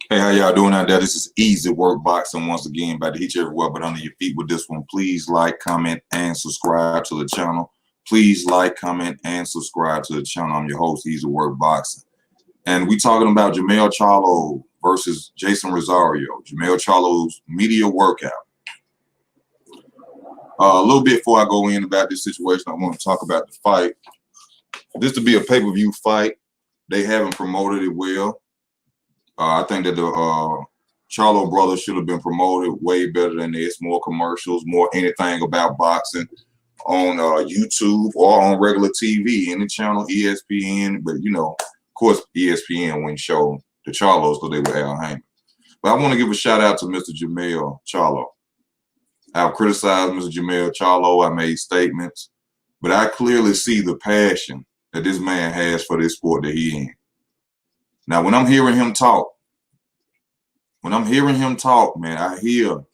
Hey, how y'all doing out there? This is Easy Work Boxing once again. About to hit you everywhere but under your feet with this one. Please like, comment, and subscribe to the channel. Please like, comment, and subscribe to the channel. I'm your host, Easy Work Boxing. And we talking about Jermell Charlo versus Jeison Rosario. Jermell Charlo's media workout. A little bit before I go in about this situation, I want to talk about the fight. This to be a pay-per-view fight. They haven't promoted it well. I think that the Charlo brothers should have been promoted way better than this. More commercials, more anything about boxing on YouTube or on regular TV, any channel, ESPN. But, you know, of course, ESPN wouldn't show the Charlos because they were Al Heyman. But I want to give a shout out to Mr. Jermell Charlo. I've criticized Mr. Jermell Charlo. I made statements. But I clearly see the passion that this man has for this sport that he in. Now, when I'm hearing him talk, man, I hear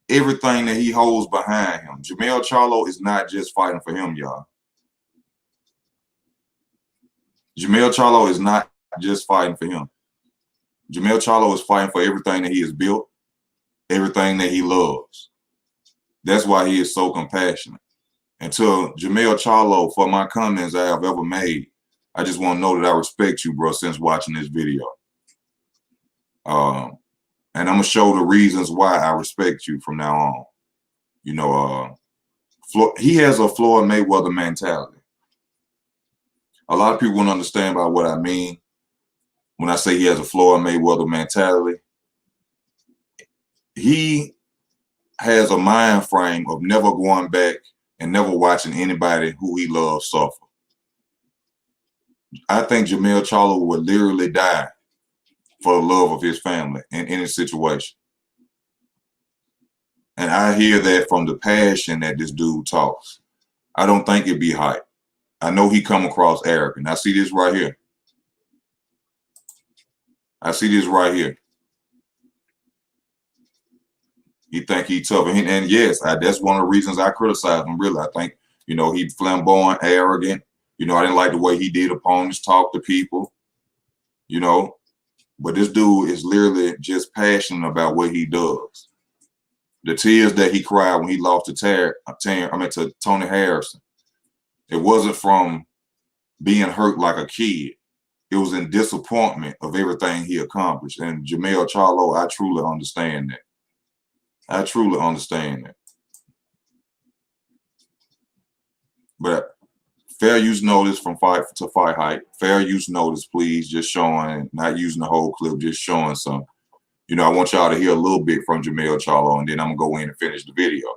everything that he holds behind him. Jermell Charlo is not just fighting for him, y'all. Jermell Charlo is not just fighting for him. Jermell Charlo is fighting for everything that he has built, everything that he loves. That's why he is so compassionate. And to Jermell Charlo, for my comments I have ever made, I just want to know that I respect you, bro, since watching this video. And I'm going to show the reasons why I respect you from now on. You know, he has a Floyd Mayweather mentality. A lot of people won't understand about what I mean when I say he has a Floyd Mayweather mentality. He has a mind frame of never going back and never watching anybody who he loves suffer. I think Jermell Charlo would literally die for the love of his family in any situation. And I hear that from the passion that this dude talks. I don't think it'd be hype. I know he come across arrogant. I see this right here. I see this right here. He think he tough. And yes, that's one of the reasons I criticize him, really. I think, you know, he flamboyant, arrogant. You know, I didn't like the way he did opponents, talk to people, you know. But this dude is literally just passionate about what he does. The tears that he cried when he lost to Tony Harrison, it wasn't from being hurt like a kid. It was in disappointment of everything he accomplished. And Jermell Charlo, I truly understand that. I truly understand that. But fair use notice from fight to fight hype. Fair use notice, please. Just showing, not using the whole clip, just showing some. You know, I want y'all to hear a little bit from Jermell Charlo, and then I'm going to go in and finish the video.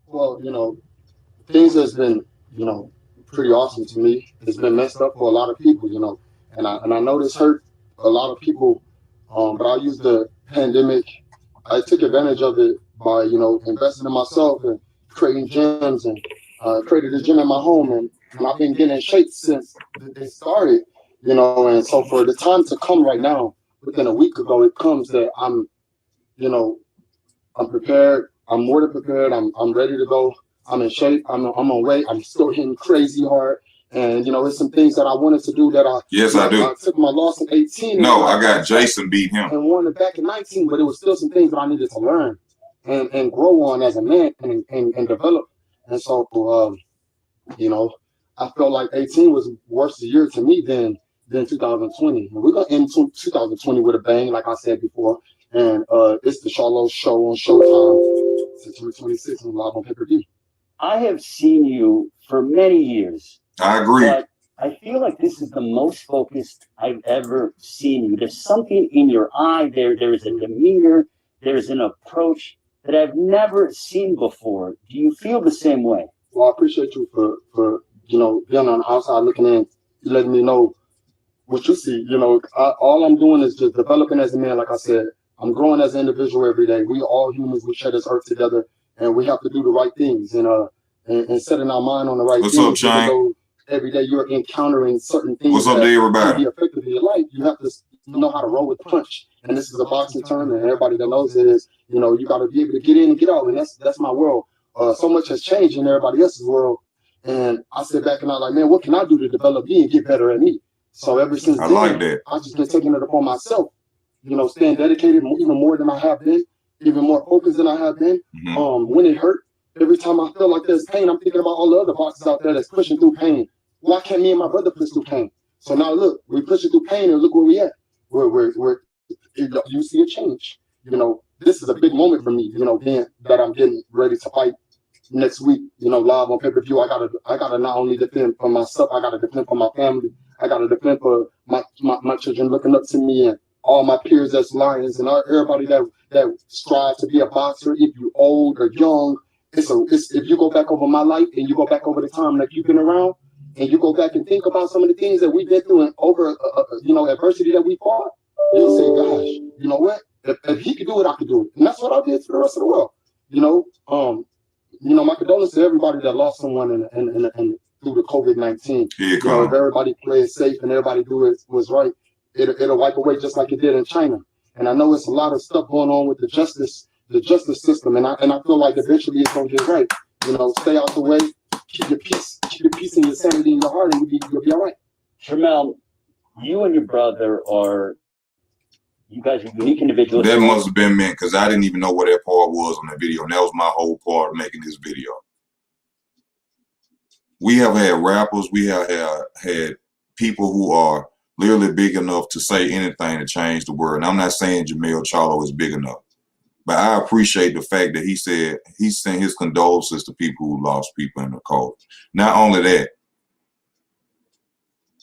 Well, you know, things has been, you know, pretty awesome to me. It's been messed up for a lot of people, you know, and I know this hurt a lot of people, but I used the pandemic. I took advantage of it by, you know, investing in myself and creating gyms and created a gym in my home, and I've been getting in shape since it started, you know. And so for the time to come right now, within a week ago, it comes that I'm, you know, I'm prepared. I'm more than prepared. I'm ready to go. I'm in shape. I'm on weight. I'm still hitting crazy hard. And, you know, there's some things that I wanted to do that I do. I took my loss in 18. No, I got Jeison beat him. And won it back in 19, but it was still some things that I needed to learn and grow on as a man and develop. And so, you know, I felt like 18 was worse a year to me than 2020. And we're going to end 2020 with a bang, like I said before. And it's the Charlo Show on Showtime, September 26th, and live on pay-per-view. I have seen you for many years. I agree. But I feel like this is the most focused I've ever seen you. There's something in your eye. There is a demeanor. There's an approach that I've never seen before. Do you feel the same way? Well, I appreciate you for you know, being on the outside looking in, letting me know what you see. You know, all I'm doing is just developing as a man. Like I said, I'm growing as an individual every day. We all humans. We share this earth together, and we have to do the right things and setting our mind on the right things. What's up, Shane? Every day you're encountering certain things. What's up to everybody? Can be effective in your life. You have to know how to roll with the punch. And this is a boxing term, and everybody that knows it is, you know, you got to be able to get in and get out. And that's my world. So much has changed in everybody else's world. And I sit back and I'm like, man, what can I do to develop me and get better at me? So ever since I then, like that. I've just been taking it upon myself, you know, staying dedicated even more than I have been, even more focused than I have been. When it hurt, every time I feel like there's pain, I'm thinking about all the other boxers out there that's pushing through pain. Why can't me and my brother push through pain? So now look, we're pushing through pain, and look where we at. You see a change. You know, this is a big moment for me, you know, being that I'm getting ready to fight next week, you know, live on pay-per-view. I gotta not only defend for myself, I gotta defend for my family. I gotta defend for my children looking up to me, and all my peers as lions, and everybody that strives to be a boxer. If you old or young, it's if you go back over my life and you go back over the time that you've been around, and you go back and think about some of the things that we've been through and over you know, adversity that we fought, you'll say, gosh, you know what? If he could do it, I could do it. And that's what I did for the rest of the world. You know, my condolences to everybody that lost someone in through the COVID-19. You know, if everybody plays safe and everybody do it was right, it'll wipe away just like it did in China. And I know it's a lot of stuff going on with the justice system, and I feel like eventually it's gonna get right. You know, stay out the way, keep your peace and your sanity in your heart, and you'll be all right. Jermell, you and your brother you guys are unique individuals. That must have been meant, because I didn't even know what that part was on that video. And that was my whole part of making this video. We have had rappers, we have had people who are literally big enough to say anything to change the world. And I'm not saying Jermell Charlo is big enough, but I appreciate the fact that he said he sent his condolences to people who lost people in the COVID. Not only that,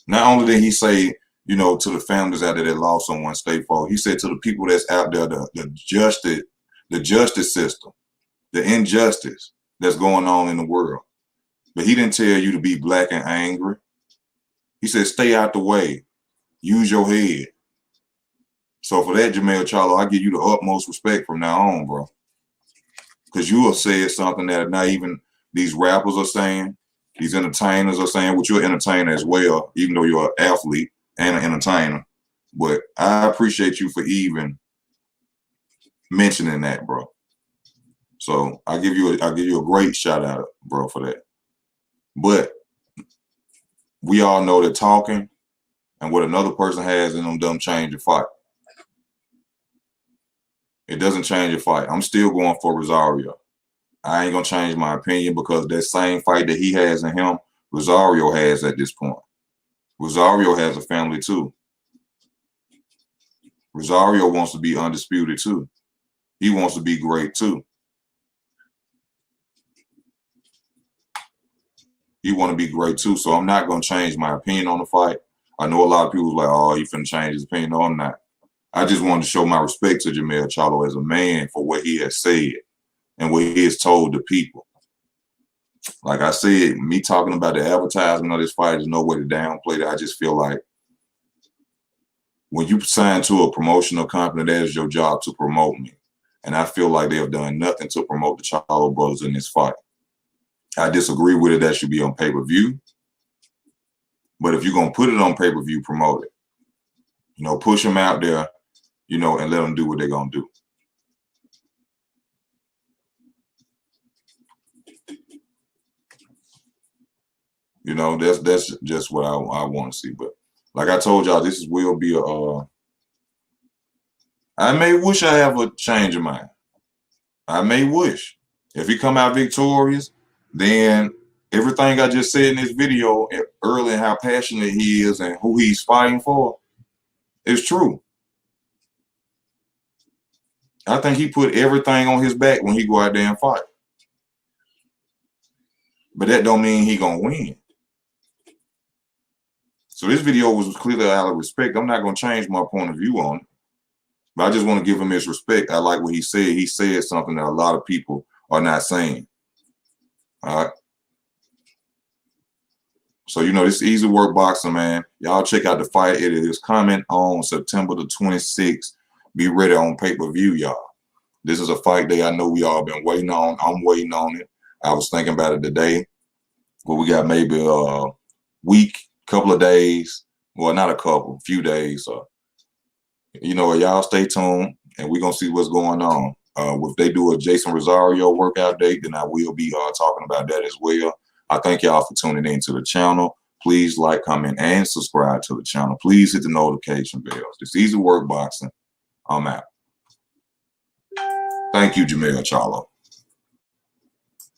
not only did he say, you know, to the families out there that lost someone, stay focused. He said to the people that's out there, the justice system, the injustice that's going on in the world. But he didn't tell you to be black and angry. He said, stay out the way. Use your head. So for that, Jermell Charlo, I give you the utmost respect from now on, bro. Because you have said something that not even these rappers are saying, these entertainers are saying, which you're an entertainer as well, even though you're an athlete and an entertainer. But I appreciate you for even mentioning that, bro. So I give you a great shout out, bro, for that. But we all know that talking and what another person has in them doesn't change the fight. It doesn't change the fight. I'm still going for Rosario. I ain't gonna change my opinion, because that same fight that he has in him, Rosario has at this point. Rosario has a family too. Rosario wants to be undisputed too. He wants to be great too. He want to be great too. So I'm not going to change my opinion on the fight. I know a lot of people like, oh, he finna change his opinion. No, I'm not. I just wanted to show my respect to Jermell Charlo as a man for what he has said and what he has told the people. Like I said, me talking about the advertisement of this fight is no way to downplay that. I just feel like when you sign to a promotional company, that is your job to promote me. And I feel like they have done nothing to promote the Charlo brothers in this fight. I disagree with it. That should be on pay-per-view. But if you're going to put it on pay-per-view, promote it. You know, push them out there, you know, and let them do what they're going to do. You know, that's just what I want to see. But like I told y'all, this will be a I may wish I have a change of mind. I may wish. If he come out victorious, then everything I just said in this video earlier, how passionate he is and who he's fighting for, is true. I think he put everything on his back when he go out there and fight. But that don't mean he gonna win. So this video was clearly out of respect. I'm not gonna change my point of view on it. But I just want to give him his respect. I like what he said. He said something that a lot of people are not saying. All right. So, you know, this is easy work boxing, man. Y'all check out the fight. It is coming on September the 26th. Be ready on pay-per-view, y'all. This is a fight day I know we all been waiting on. I'm waiting on it. I was thinking about it today. But we got maybe a week, couple of days. Well, not a couple, few days. So, you know, y'all stay tuned, and we're going to see what's going on. If they do a Jeison Rosario workout date, then I will be talking about that as well. I thank y'all for tuning in to the channel. Please like, comment, and subscribe to the channel. Please hit the notification bells. It's Easy Work Boxing. I'm out. Thank you, Jermell Charlo.